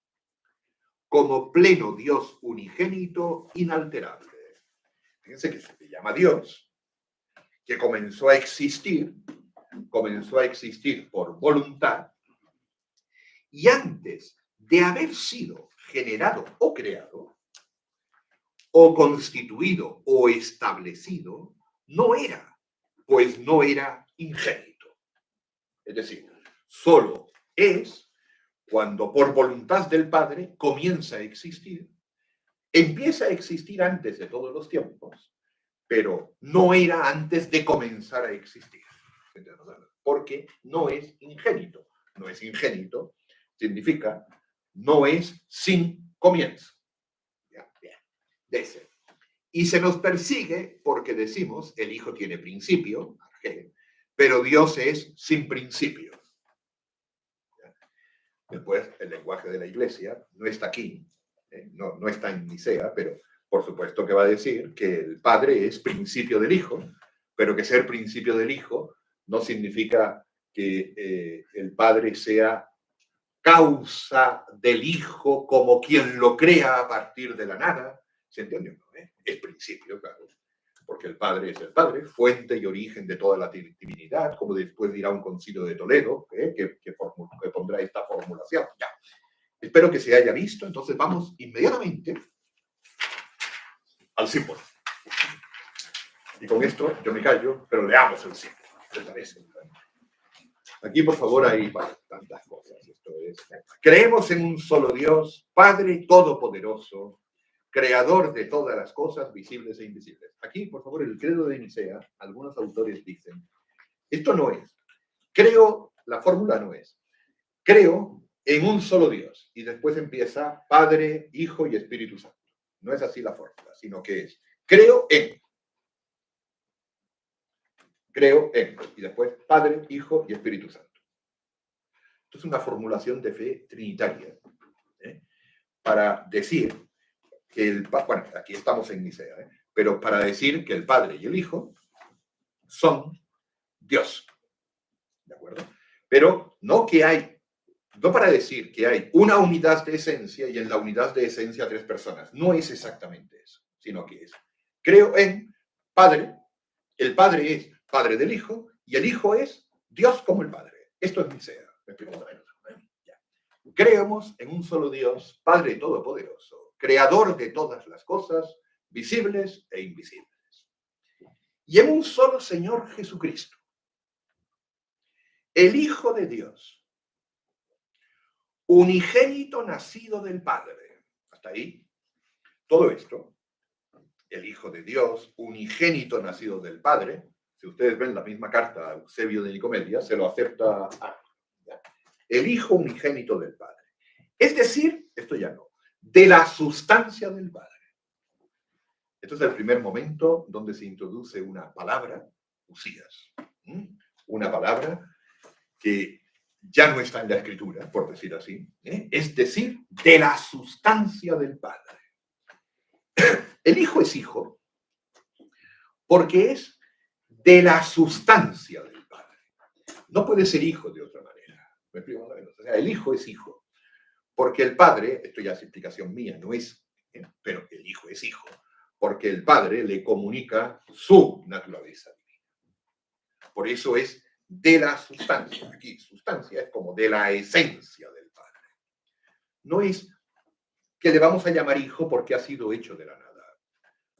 como pleno Dios unigénito, inalterable. Fíjense que se le llama Dios, que comenzó a existir por voluntad, y antes de haber sido generado o creado, o constituido o establecido, no era, pues no era ingénito. Es decir, solo es cuando por voluntad del Padre comienza a existir, empieza a existir antes de todos los tiempos, pero no era antes de comenzar a existir. Porque no es ingénito. No es ingénito significa no es sin comienzo. Bien. Y se nos persigue porque decimos el Hijo tiene principio, pero Dios es sin principio. Después, el lenguaje de la Iglesia no está aquí, no está en Nicea, pero por supuesto que va a decir que el Padre es principio del Hijo, pero que ser principio del Hijo no significa que el Padre sea causa del Hijo como quien lo crea a partir de la nada. ¿Se entiende? Es principio, claro. Porque el Padre es el Padre, fuente y origen de toda la divinidad, como después dirá un concilio de Toledo, que pondrá esta formulación. Ya. Espero que se haya visto, entonces vamos inmediatamente al símbolo. Y con esto yo me callo, pero leamos el símbolo. ¿Te parece? Aquí, por favor, hay tantas cosas. Esto es, creemos en un solo Dios, Padre Todopoderoso, creador de todas las cosas visibles e invisibles. Aquí, por favor, el credo de Nicea, algunos autores dicen, esto no es, creo, la fórmula no es, creo en un solo Dios, y después empieza Padre, Hijo y Espíritu Santo. No es así la fórmula, sino que es, creo en, y después Padre, Hijo y Espíritu Santo. Esto es una formulación de fe trinitaria, para decir que bueno, aquí estamos en Nicea, pero para decir que el Padre y el Hijo son Dios. ¿De acuerdo? Pero no para decir que hay una unidad de esencia y en la unidad de esencia 3 personas. No es exactamente eso, sino que es, creo en Padre, el Padre es Padre del Hijo y el Hijo es Dios como el Padre. Esto es Nicea. ¿Me explico? Creemos en un solo Dios, Padre Todopoderoso, creador de todas las cosas, visibles e invisibles. Y en un solo Señor Jesucristo, el Hijo de Dios, unigénito nacido del Padre. Hasta ahí, todo esto, el Hijo de Dios, unigénito nacido del Padre, si ustedes ven la misma carta a Eusebio de Nicomedia, se lo acepta el Hijo unigénito del Padre. Es decir, esto ya no, de la sustancia del Padre. Esto es el primer momento donde se introduce una palabra, usías, una palabra que ya no está en la Escritura, por decir así, es decir, de la sustancia del Padre. El Hijo es Hijo porque es de la sustancia del Padre. No puede ser hijo de otra manera. ¿Me explico? O sea, el Hijo es Hijo porque el Padre, esto ya es explicación mía, no es, pero el Hijo es Hijo, porque el Padre le comunica su naturaleza divina. Por eso es de la sustancia. Aquí, sustancia es como de la esencia del Padre. No es que le vamos a llamar hijo porque ha sido hecho de la nada.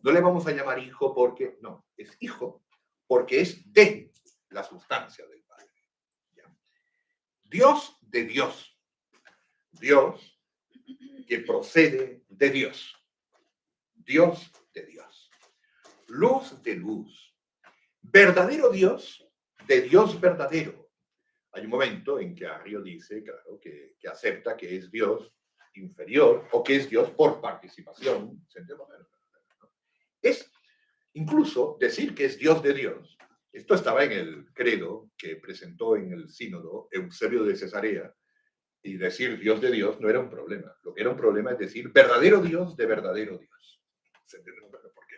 No le vamos a llamar hijo porque, no, es hijo porque es de la sustancia del Padre. ¿Ya? Dios de Dios. Dios que procede de Dios. Dios de Dios. Luz de luz. Verdadero Dios de Dios verdadero. Hay un momento en que Arrio dice, claro, que acepta que es Dios inferior o que es Dios por participación. Es Incluso decir que es Dios de Dios. Esto estaba en el credo que presentó en el sínodo Eusebio de Cesarea, y decir Dios de Dios no era un problema. Lo que era un problema es decir verdadero Dios de verdadero Dios. Porque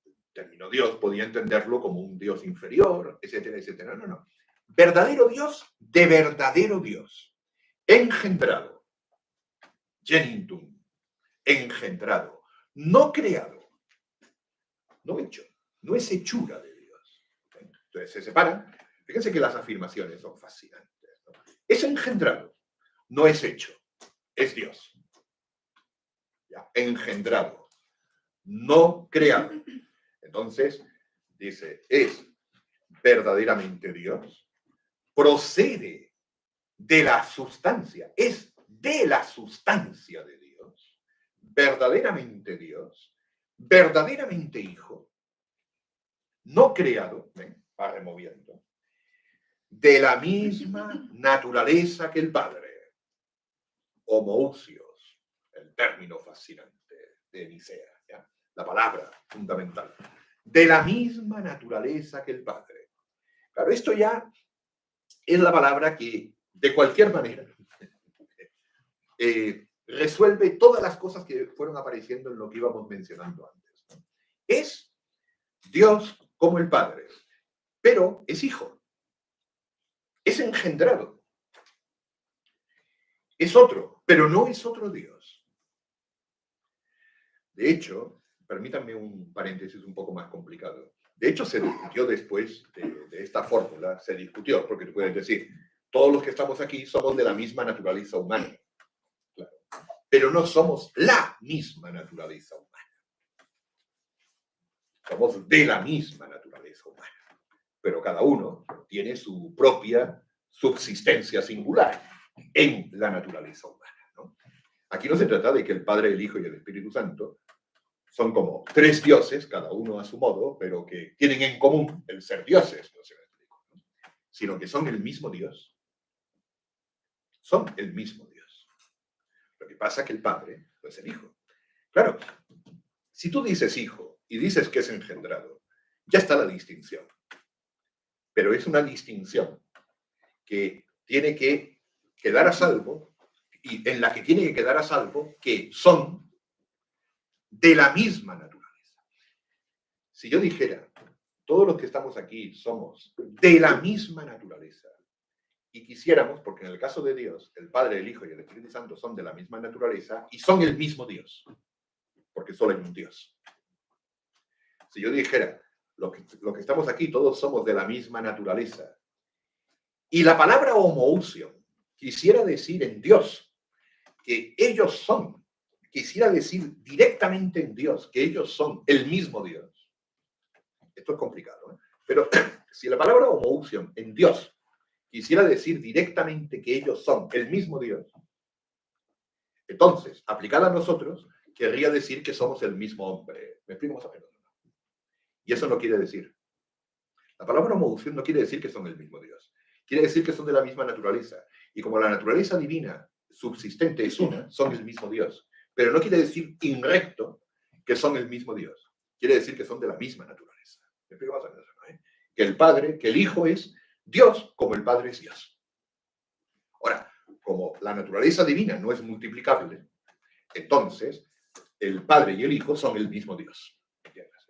el término Dios podía entenderlo como un Dios inferior, etcétera, etcétera. No, no. Verdadero Dios de verdadero Dios. Engendrado. Genitum. Engendrado. No creado. No hecho. No es hechura de Dios. Entonces se separan. Fíjense que las afirmaciones son fascinantes, ¿no? Es engendrado. No es hecho, es Dios. ¿Ya? Engendrado, no creado. Entonces, dice, es verdaderamente Dios, procede de la sustancia, es de la sustancia de Dios, verdaderamente Hijo, no creado, ¿ven? Va removiendo, de la misma naturaleza que el Padre. Homoousios, el término fascinante de Nicea, ¿ya? La palabra fundamental, de la misma naturaleza que el Padre. Claro, esto ya es la palabra que, de cualquier manera, resuelve todas las cosas que fueron apareciendo en lo que íbamos mencionando antes, ¿no? Es Dios como el Padre, pero es Hijo, es engendrado, es otro, pero no es otro Dios. De hecho, permítanme un paréntesis un poco más complicado. De hecho, se discutió después de esta fórmula, se discutió, porque tú puedes decir, todos los que estamos aquí somos de la misma naturaleza humana. Claro. Pero no somos la misma naturaleza humana. Somos de la misma naturaleza humana. Pero cada uno tiene su propia subsistencia singular en la naturaleza humana, ¿no? Aquí no se trata de que el Padre, el Hijo y el Espíritu Santo son como tres dioses, cada uno a su modo, pero que tienen en común el ser dioses, no se me explico, ¿no? Sino que son el mismo Dios. Son el mismo Dios. Lo que pasa es que el Padre no es el Hijo. Claro, si tú dices Hijo y dices que es engendrado, ya está la distinción. Pero es una distinción que tiene que quedar a salvo, y en la que tiene que quedar a salvo que son de la misma naturaleza. Si yo dijera, todos los que estamos aquí somos de la misma naturaleza, y quisiéramos, porque en el caso de Dios, el Padre, el Hijo y el Espíritu Santo son de la misma naturaleza y son el mismo Dios, porque solo hay un Dios. Si yo dijera, los que estamos aquí todos somos de la misma naturaleza, y la palabra homoousion quisiera decir en Dios que ellos son, quisiera decir directamente en Dios que ellos son el mismo Dios. Esto es complicado, ¿eh? Pero si la palabra homoousion en Dios quisiera decir directamente que ellos son el mismo Dios, entonces, aplicada a nosotros, querría decir que somos el mismo hombre. ¿Me explico más o menos? Y eso no quiere decir. La palabra homoousion no quiere decir que son el mismo Dios. Quiere decir que son de la misma naturaleza. Y como la naturaleza divina subsistente es una, son el mismo Dios. Pero no quiere decir inrecto que son el mismo Dios. Quiere decir que son de la misma naturaleza. ¿Me explico más o menos? ¿No? Que el Padre, que el Hijo es Dios como el Padre es Dios. Ahora, como la naturaleza divina no es multiplicable, entonces el Padre y el Hijo son el mismo Dios.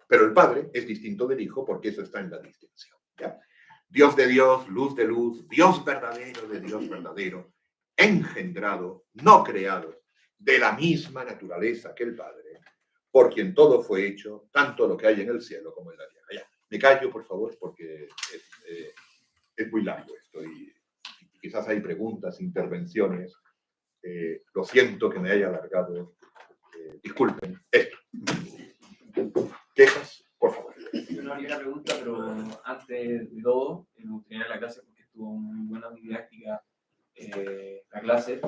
Pero el Padre es distinto del Hijo porque eso está en la distinción, ¿ya? Dios de Dios, luz de luz, Dios verdadero de Dios verdadero, engendrado, no creado, de la misma naturaleza que el Padre, por quien todo fue hecho, tanto lo que hay en el cielo como en la tierra. Ya, me callo, por favor, porque es muy largo esto y quizás hay preguntas, intervenciones. Lo siento que me haya alargado. Disculpen esto. ¿Quejas? Por favor. Yo no haría una pregunta, pero antes de todo, me gustaría la clase porque estuvo muy buena, muy didáctica la clase.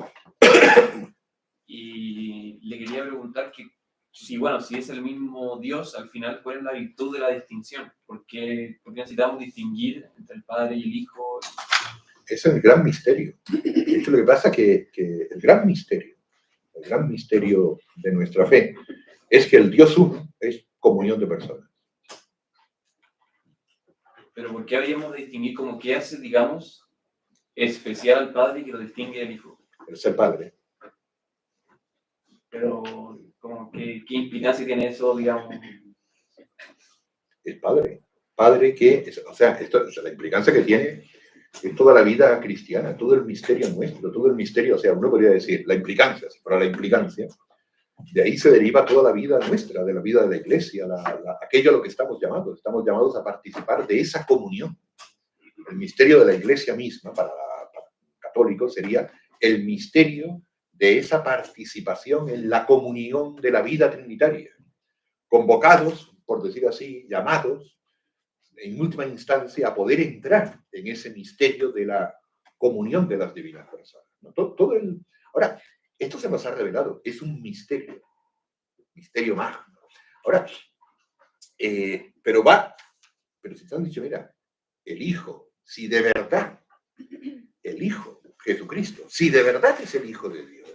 Y le quería preguntar que, si, bueno, si es el mismo Dios, al final, ¿cuál es la virtud de la distinción? ¿Por qué necesitamos distinguir entre el Padre y el Hijo? Ese es el gran misterio. De hecho, lo que pasa es que el gran misterio de nuestra fe es que el Dios uno es comunión de personas. Pero ¿por qué habríamos de distinguir como qué hace, digamos, especial al Padre y que lo distingue del Hijo? El ser padre. Pero, como ¿qué implicancia tiene eso, digamos? El padre. Padre que, o sea, la implicancia que tiene es toda la vida cristiana, todo el misterio nuestro, todo el misterio, o sea, uno podría decir, la implicancia, si fuera la implicancia, de ahí se deriva toda la vida nuestra, de la vida de la iglesia, aquello a lo que estamos llamados a participar de esa comunión. El misterio de la iglesia misma, para católicos, sería el misterio de esa participación en la comunión de la vida trinitaria. Convocados, por decir así, llamados, en última instancia, a poder entrar en ese misterio de la comunión de las divinas personas. ¿No? Ahora, esto se nos ha revelado, es un misterio magno. Ahora, pero si te han dicho, mira, el Hijo, si de verdad, el Hijo, Jesucristo, si de verdad es el Hijo de Dios,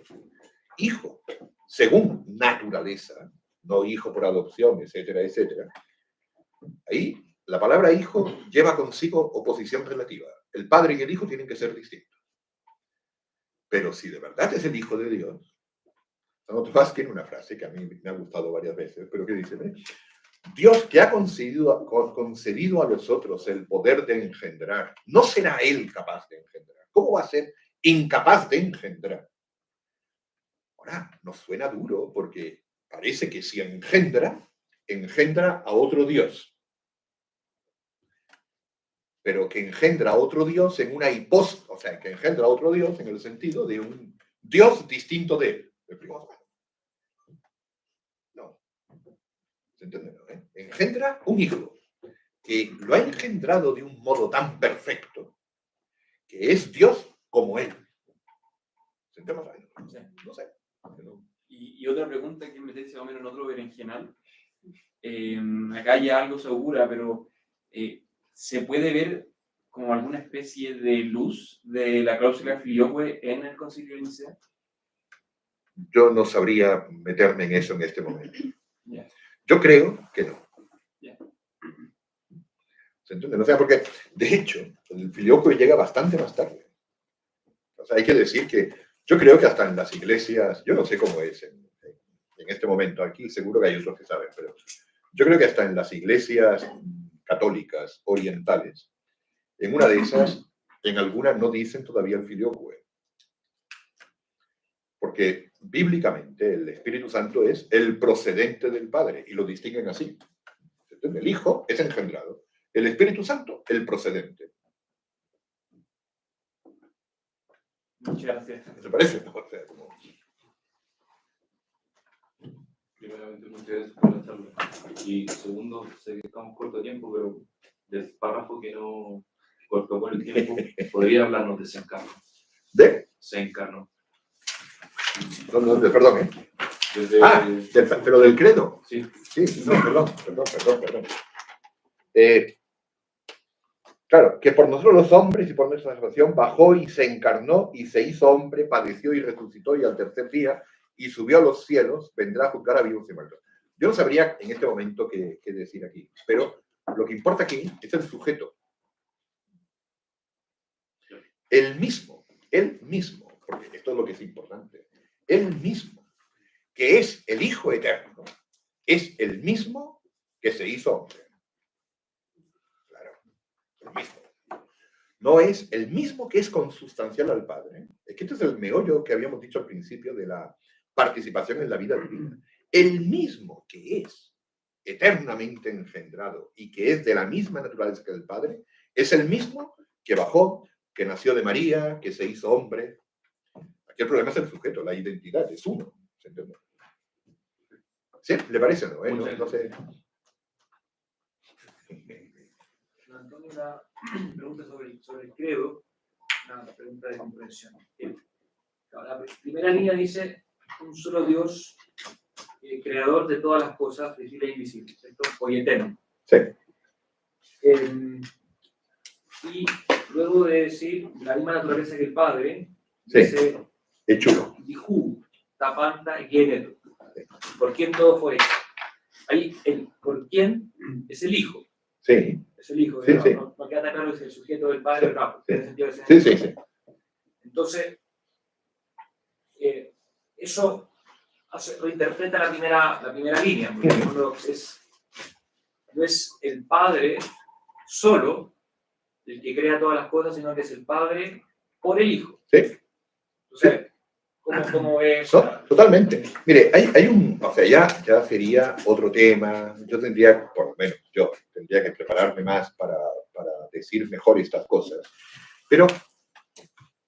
Hijo, según naturaleza, no hijo por adopción, etcétera, etcétera, ahí la palabra hijo lleva consigo oposición relativa. El padre y el hijo tienen que ser distintos. Pero si de verdad es el Hijo de Dios, Santo Tomás tiene una frase que a mí me ha gustado varias veces, pero que dice, Dios que ha concedido a los otros el poder de engendrar, ¿no será Él capaz de engendrar? ¿Cómo va a ser incapaz de engendrar? Ahora, nos suena duro porque parece que si engendra a otro Dios. Pero que engendra a otro Dios en una hipóstasis, o sea, que engendra a otro Dios en el sentido de un Dios distinto de él. ¿Me explico? No. ¿Se entiende? ¿No? Engendra un hijo que lo ha engendrado de un modo tan perfecto que es Dios como él. ¿Se entiende? No sé. Y otra pregunta que meterse más o menos en otro berenjenal. Acá ya algo segura, pero ¿se puede ver como alguna especie de luz de la cláusula filioque en el Concilio de Nicea? Yo no sabría meterme en eso en este momento. Yeah. Yo creo que no. Yeah. ¿Se entiende? O sea, porque, de hecho, el filioque llega bastante más tarde. O sea, hay que decir que yo creo que hasta en las iglesias, yo no sé cómo es en este momento, aquí seguro que hay otros que saben, pero yo creo que hasta en las iglesias católicas orientales, en una de esas, en algunas no dicen todavía el filioque. Porque bíblicamente el Espíritu Santo es el procedente del Padre y lo distinguen así. El Hijo es engendrado, el Espíritu Santo el procedente. Muchas gracias. ¿Te parece? O sea, como... Primeramente, muchas gracias por la charla. Y segundo, sé que estamos corto de tiempo, pero del párrafo que no cortó con el tiempo, ¿podría hablarnos de se encarnó? ¿De? Se encarnó. ¿Dónde? Perdón, ¿eh? Desde, pero del credo. Sí. Sí, no, perdón. Claro, que por nosotros los hombres y por nuestra salvación bajó y se encarnó y se hizo hombre, padeció y resucitó y al tercer día y subió a los cielos, vendrá a juzgar a vivos y muertos. Yo no sabría en este momento qué decir aquí, pero lo que importa aquí es el sujeto. Él mismo, porque esto es lo que es importante, él mismo, que es el Hijo eterno, es el mismo que se hizo hombre. Claro, el mismo. No es el mismo que es consustancial al Padre. Es que este es el meollo que habíamos dicho al principio de la participación en la vida divina. El mismo que es eternamente engendrado y que es de la misma naturaleza que el Padre, es el mismo que bajó, que nació de María, que se hizo hombre. Aquí el problema es el sujeto, la identidad, es uno. ¿Se entiende? ¿Sí? ¿Le parece o no? No sé. Antonio, una pregunta sobre el credo, una pregunta de comprensión. La primera línea dice, un solo Dios, creador de todas las cosas, visibles e invisibles, ¿cierto? O eterno. Sí. Y luego de decir la misma naturaleza que el Padre, sí. Dice, es chulo. Dijú, tapanta, geneto. ¿Por quién todo fue hecho? Ahí, el por quién es el Hijo. Sí. es el hijo. Sí, ¿no? sí. No queda tan claro si el sujeto del padre o no. Sí. En el sentido de Sí, sí, sí. Entonces, eso reinterpreta la primera línea, porque en el fondo no es el padre solo el que crea todas las cosas, sino que es el padre por el hijo. Sí. Entonces, ¿cómo es? No, totalmente. Mire, hay o sea, ya sería otro tema. Yo tendría, por lo menos yo, tendría que prepararme más para decir mejor estas cosas. Pero,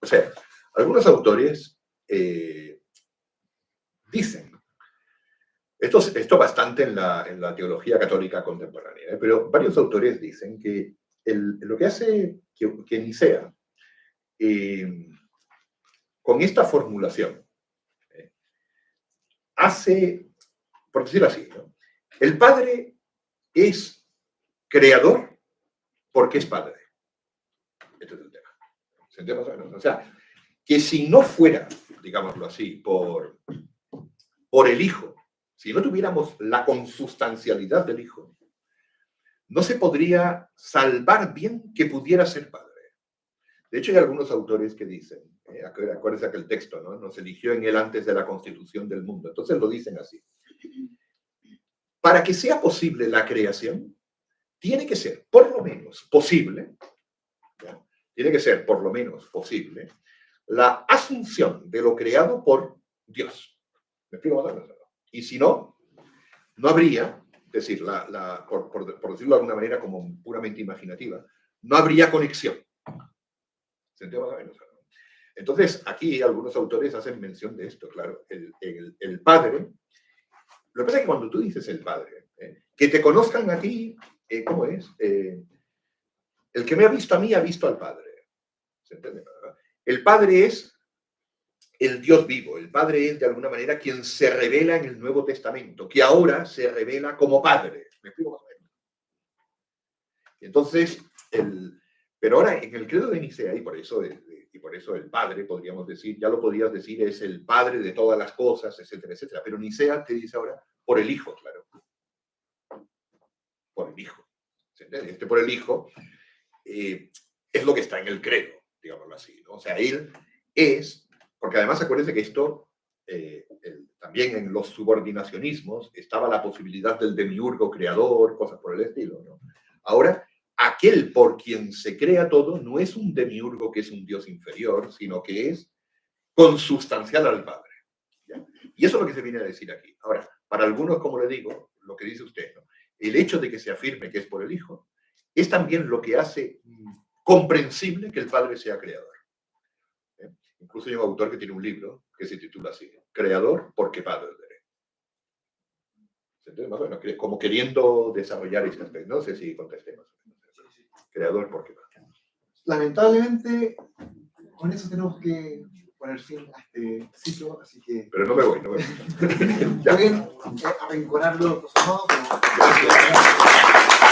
o sea, algunos autores dicen, esto bastante en la teología católica contemporánea, pero varios autores dicen que lo que hace que Nicea, con esta formulación, hace, por decirlo así, ¿no? El Padre es creador porque es Padre. Este es el tema. ¿Se entiende más o menos? O sea, que si no fuera, digámoslo así, por el Hijo, si no tuviéramos la consustancialidad del Hijo, no se podría salvar bien que pudiera ser Padre. De hecho, hay algunos autores que dicen, acuérdense aquel texto, ¿no? Nos eligió en él antes de la constitución del mundo. Entonces lo dicen así. Para que sea posible la creación, tiene que ser por lo menos posible, ¿ya? Tiene que ser por lo menos posible la asunción de lo creado por Dios. ¿Me explico más o menos? Y si no, no habría, es decir, por decirlo de alguna manera como puramente imaginativa, no habría conexión. ¿Se entiende más o menos? Entonces, aquí algunos autores hacen mención de esto, claro. El Padre, lo que pasa es que cuando tú dices el Padre, que te conozcan a ti, ¿cómo es? El que me ha visto a mí ha visto al Padre. ¿Se entiende? El Padre es el Dios vivo. El Padre es, de alguna manera, quien se revela en el Nuevo Testamento, que ahora se revela como Padre. ¿Me explico más o menos? Entonces, pero ahora en el credo de Nicea, y por eso el Padre, podríamos decir, ya lo podrías decir, es el Padre de todas las cosas, etcétera, etcétera. Pero Nicea te dice ahora, por el Hijo, claro. Por el Hijo. ¿Se entiende? Por el Hijo es lo que está en el credo, digámoslo así, ¿no? O sea, Él es, porque además acuérdense que esto, también en los subordinacionismos, estaba la posibilidad del demiurgo creador, cosas por el estilo, ¿no? Ahora, aquel por quien se crea todo no es un demiurgo que es un Dios inferior, sino que es consustancial al Padre, ¿ya? Y eso es lo que se viene a decir aquí. Ahora, para algunos, como le digo, lo que dice usted, ¿no? El hecho de que se afirme que es por el Hijo es también lo que hace comprensible que el Padre sea creador. Incluso hay un autor que tiene un libro que se titula así, Creador porque Padre. ¿Se entiende más o menos? Como queriendo desarrollar este aspecto. No sé si contesté más o menos. Creador porque Padre. Lamentablemente, con eso tenemos que poner fin a este ciclo, así que... Pero no me voy. Pueden arrinconarlo, pero... Gracias.